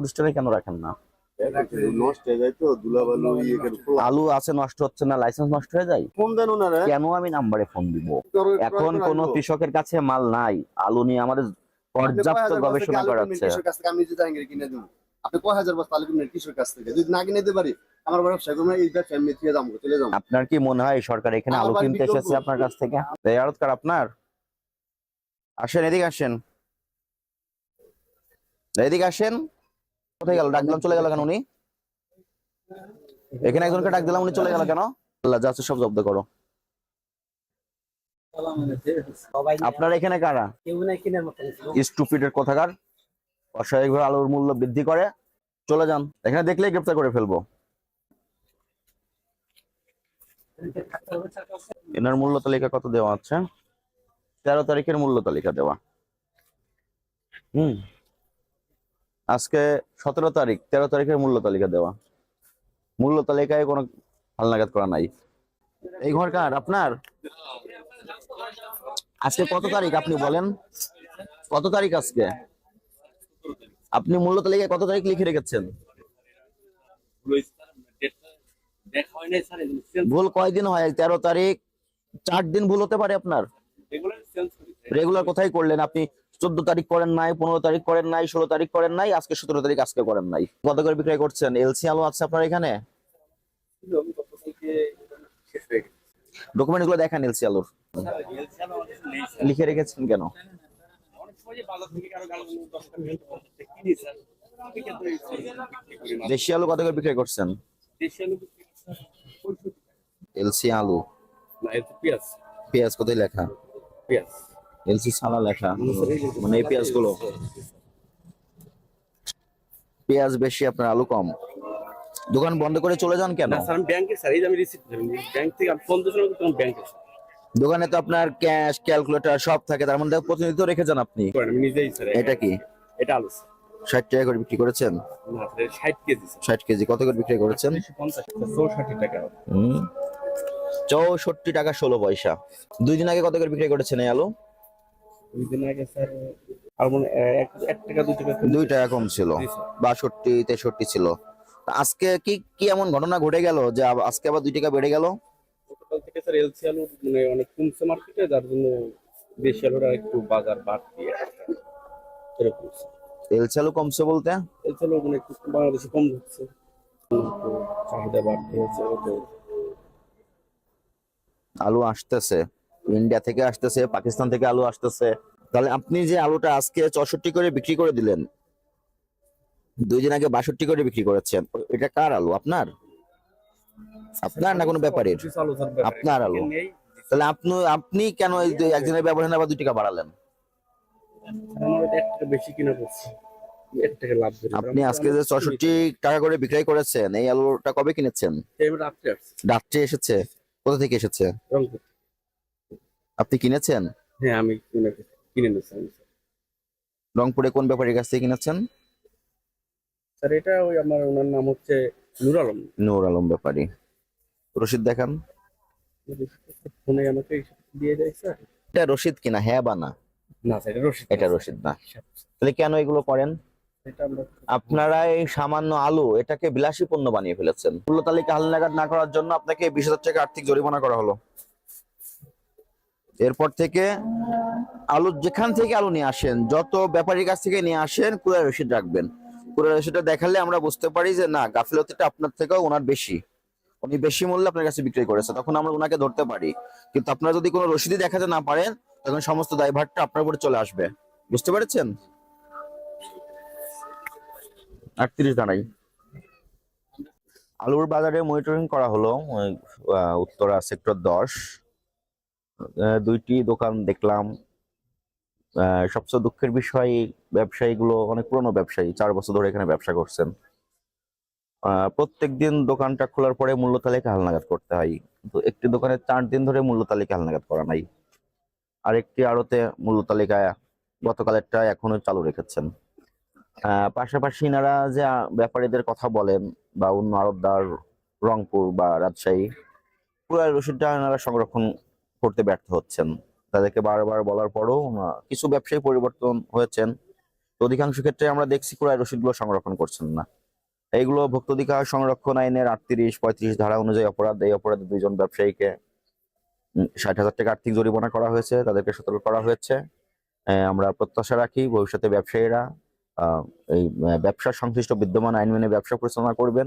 প্রতিষ্ঠানে কেন রাখেন না? নষ্ট হয়ে যায় তো, ধুলাবালু আলু আছে নষ্ট হচ্ছে না, লাইসেন্স নষ্ট হয়ে যায়? ফোন দেন ওনারা, কেন আমি নাম্বারে ফোন দিব? এখন কোন কৃষকের কাছে মাল নাই, আলু নিয়ে আমাদের পর্যাপ্ত গবেষণা করা হচ্ছে। কৃষকের কাছ থেকে আমি যদি জাহাঙ্গীর কিনে দেবো, আপনি কয় হাজার বস্তা আলু কিনবেন কৃষকের কাছ থেকে? যদি না কিনে দিতে পারি, আমার ব্যবসা করবো, এই ব্যবসা আমি থেকে যাবো, চলে যাবো। আপনার কি মনে হয় সরকার এখানে আলু কিনতে এসেছে আপনার কাছ থেকে? এই আড়তকার আপনার, আসেন এদিকে আসেন, এদিকে আসেন। কোথায় গেল? ডাক দিলাম চলে গেল কেন উনি? এখানে একজনকে ডাক দিলাম, উনি চলে গেল কেন? আল্লাহ, যা আছে সব জব্দ করো। আপনার এখানে কারা? স্টুপিডের কোথাকার, অস্বাভাবিকভাবে আলুর মূল্য বৃদ্ধি করে। চলে যান, এখানে দেখলেই গ্রেফতার করে ফেলবো। এনার মূল্য তালিকা কত দেওয়া আছে? 13 তারিখের মূল্য তালিকা দেওয়া। আজকে 17 তারিখ, 13 তারিখের মূল্য তালিকা দেওয়া। মূল্য তালিকায় কোনো হালনাগাদ করা নাই। এই ঘর কার? আপনার? আজকে কত তারিখ আপনি বলেন? কত তারিখ আজকে? আপনি মূল্য তালিকায় কত তারিখ লিখে রেখেছেন? ভুল কয়দিন হয়? 13 তারিখ, 4 দিন ভুল হতে পারে আপনার। রেগুলার কোথায় করলেন আপনি? 14 তারিখ করেন নাই, 15 তারিখ করেন নাই, 16 তারিখ করেন নাই, আজকে 17 তারিখ আজকে করেন নাই। কত করে বিক্রয় করছেন? এলসি আলু আছে আপনার এখানে? ডকুমেন্ট গুলো দেখান এলসি আলুর। লিখে রেখেছেন কেন? দেশি আলু কত করে বিক্রয় করছেন? এলসি আলু পেঁয়াজ কোথায় লেখা? এলসি সালা লেখা, মানে এই পেঁয়াজ গুলো। পেঁয়াজ বেশি, আপনার আলু কম। দোকান বন্ধ করে চলে যান কেন? দোকানে তো আপনার ক্যাশ ক্যালকুলেটর সব থাকে, তার মধ্যে প্রতিনিধিত্ব রেখে যান আপনি। এটা কি? এটা আলু 60 টাকা করে বিক্রি করেছেন? 60 কেজি কত করে বিক্রি করেছেন? 64 টাকা। 64 টাকা 16 পয়সা। 2 দিন আগে কত করে বিক্রি করেছেন এই আলু? 2 দিন আগে স্যার আর মনে 1 টাকা 2 টাকা 2 টাকা কম ছিল, 62 63 ছিল। আজকে কি কি এমন ঘটনা ঘটে গেল যে আজকে আবার 2 টাকা বেড়ে গেল? গতকাল থেকে স্যার এলসি আলু মানে অনেক কমছে মার্কেটে, যার জন্য দেশি আলুরা একটু বাজার বাড়তি এরকম। এলসি আলু কমছে বলতে? এলসি আলু মানে একটু বাংলাদেশে কম হচ্ছে, চাহিদা বাড়তি হচ্ছে। তো আলু আসতেছে ইন্ডিয়া থেকে, আসতেছে পাকিস্তান থেকে আলু আসতেছে। তাহলে আপনি যে আলুটা আজকে 64 করে বিক্রি করে দিলেন, 2 দিন আগে 62 করে বিক্রি করেছেন, এটা কার আলু? আপনার? আপনার না কোনো ব্যাপারীর? আপনার আলু। তাহলে আপনি কেন এই একজনের ব্যবধানে আবার 2 টাকা বাড়ালেন? আমার 1 টাকা বেশি কিনা পড়ছে, 1 টাকা লাভ করে। আপনি আজকে যে 64 টাকা করে বিক্রয় করেছেন, এই আলুটা কবে কিনেছেন? রাত্রে এসেছে? কোথা থেকে এসেছে? রংপুর। আপনি কিনেছেন? হ্যাঁ, আমি কিনে নিয়েছি। রংপুরে কোন ব্যাপারীর কাছ থেকে কিনেছেন? স্যার এটা ওই আমার, ওনার নাম হচ্ছে নূর আলম। নূর আলম ব্যাপারী। রসিদ দেখান। ফোনে আমাকে দিয়ে যায় স্যার। এটা রসিদ কিনা? হ্যাঁ বা না? না স্যার, এটা রসিদ। এটা রসিদ না। তাহলে কেন এগুলো করেন? আপনারা এই সামান্য আলু এটাকে বিলাসী পণ্য বানিয়ে ফেলেছেন। মূল্য তালিকা হালনাগাদ না করার জন্য আপনাকে 20,000 টাকা আর্থিক জরিমানা করা হলো। এরপর থেকে আলু যেখান থেকে আলু নিয়ে আসেন, যত ব্যাপারীর কাছ থেকে নিয়ে আসেন, কুরিয়ার রসিদ রাখবেন। কুরিয়ার রসিদটা দেখালে আমরা বুঝতে পারি যে না, গাফিলতিটা আপনার থেকেও ওনার বেশি, উনি বেশি মূল্যে আপনার কাছে বিক্রি করেছে, তখন আমরা ওনাকে ধরতে পারি। কিন্তু আপনারা যদি কোনো রসিদই দেখাতে না পারেন, তখন সমস্ত দায়ভারটা আপনার উপরে চলে আসবে। বুঝতে পেরেছেন? 38 দাঁড়াই। আলুর বাজারে মনিটরিং করা হলো উত্তরা সেক্টর 10, 2টি দোকান দেখলাম। সবচেয়ে দুঃখের বিষয়, ব্যবসায়ীগুলো অনেক পুরনো ব্যবসায়ী, 4 বছর ধরে এখানে ব্যবসা করছেন। প্রত্যেকদিন দোকানটা খোলার পরে মূল্য তালিকা হালনাগাদ করতে হয়, কিন্তু একটি দোকানে 4 দিন ধরে মূল্য তালিকা হালনাগাদ করা নাই। আরেকটি আড়তে মূল্য তালিকা গতকালেরটা এখনো চালু রেখেছেন। পাশাপাশি এনারা যে ব্যাপারীদের কথা বলেন বা অন্য আড়তদার রংপুর বা রাজশাহী, পুরো রসিদটা এনারা সংরক্ষণ করতে ব্যর্থ হচ্ছেন। তাদেরকে বারবার বলার পরও কিছু ব্যবসায়ী পরিবর্তন হয়েছেন, তো অধিকাংশ ক্ষেত্রে আমরা দেখছি ক্রয় রসিদগুলো সংরক্ষণ করছেন না। এইগুলো ভোক্তাধিকার সংরক্ষণ আইনের 38-35 ধারা অনুযায়ী অপরাধ। এই অপরাধে 2জন ব্যবসায়ীকে 60,000 টাকা আর্থিক জরিমানা করা হয়েছে, তাদেরকে সতর্ক করা হয়েছে। আমরা প্রত্যাশা রাখি ভবিষ্যতে ব্যবসায়ীরা আহ, এই ব্যবসা সংশ্লিষ্ট বিদ্যমান আইন মেনে ব্যবসা পরিচালনা করবেন।